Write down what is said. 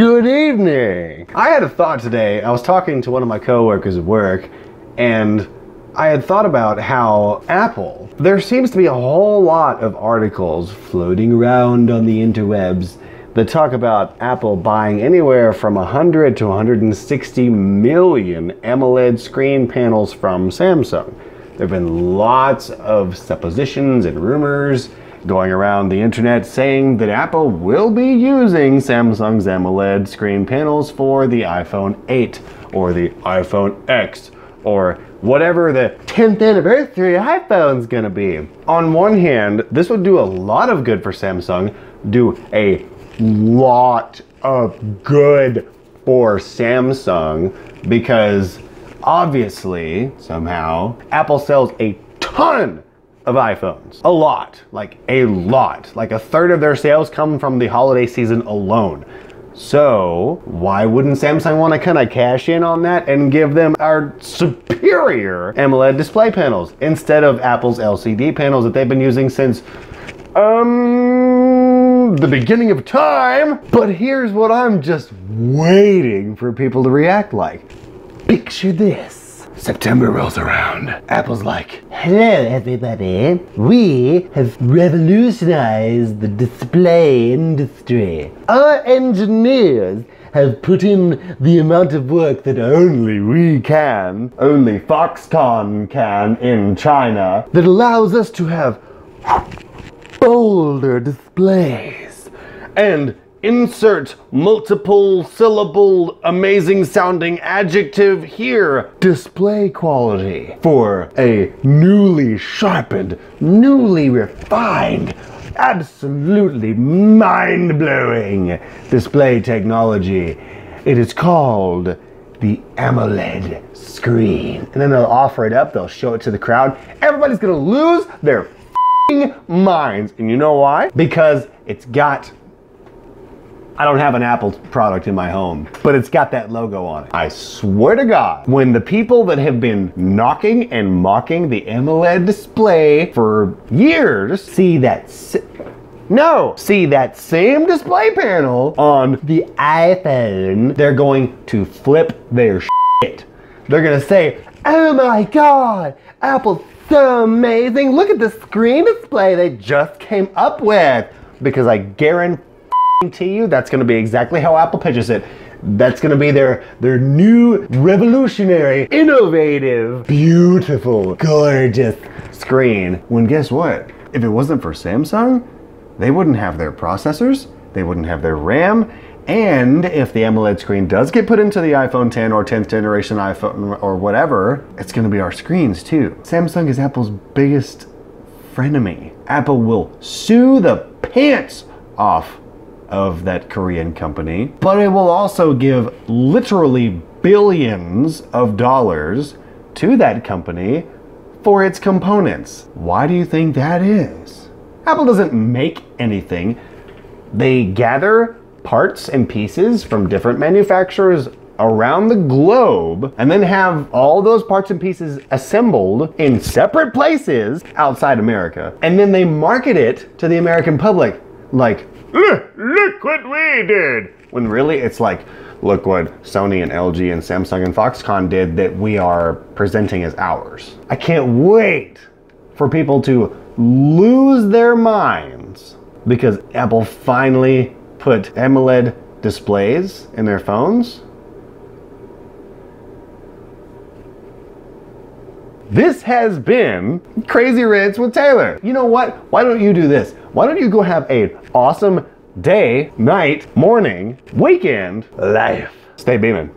Good evening. I had a thought today. I was talking to one of my coworkers at work, and I had thought about how Apple, there seems to be a whole lot of articles floating around on the interwebs that talk about Apple buying anywhere from 100 to 160 million AMOLED screen panels from Samsung. There have been lots of suppositions and rumors going around the internet saying that Apple will be using Samsung's AMOLED screen panels for the iPhone 8 or the iPhone X or whatever the 10th anniversary iPhone's gonna be. On one hand, this would do a lot of good for Samsung, do a lot of good for Samsung, because obviously, somehow, Apple sells a ton of iPhones. A lot. Like a third of their sales come from the holiday season alone. So why wouldn't Samsung want to kind of cash in on that and give them our superior AMOLED display panels instead of Apple's LCD panels that they've been using since the beginning of time? But here's what I'm just waiting for people to react like. Picture this. September rolls around. Apple's like, hello everybody. We have revolutionized the display industry. Our engineers have put in the amount of work that only we can, only Foxconn can in China, that allows us to have bolder displays and insert multiple syllable amazing sounding adjective here. Display quality for a newly sharpened, newly refined, absolutely mind-blowing display technology. It is called the AMOLED screen. And then they'll offer it up, they'll show it to the crowd. Everybody's gonna lose their f***ing minds. And you know why? Because it's got, I don't have an Apple product in my home, but it's got that logo on it. I swear to God, when the people that have been knocking and mocking the AMOLED display for years see that same display panel on the iPhone, they're going to flip their shit. They're gonna say, oh my God, Apple's so amazing. Look at the screen display they just came up with. Because I guarantee to you, that's gonna be exactly how Apple pitches it. That's gonna be their new, revolutionary, innovative, beautiful, gorgeous screen. When guess what? If it wasn't for Samsung, they wouldn't have their processors, they wouldn't have their RAM, and if the AMOLED screen does get put into the iPhone 10 or 10th generation iPhone or whatever, it's gonna be our screens too. Samsung is Apple's biggest frenemy. Apple will sue the pants off of that Korean company, but it will also give literally billions of dollars to that company for its components. Why do you think that is? Apple doesn't make anything. They gather parts and pieces from different manufacturers around the globe and then have all those parts and pieces assembled in separate places outside America. And then they market it to the American public like, look what we did. When really it's like, look what Sony and LG and Samsung and Foxconn did that we are presenting as ours. I can't wait for people to lose their minds because Apple finally put AMOLED displays in their phones. This has been Crazy Rants with Taylor. You know what? Why don't you do this? Why don't you go have an awesome day, night, morning, weekend, life. Stay beaming.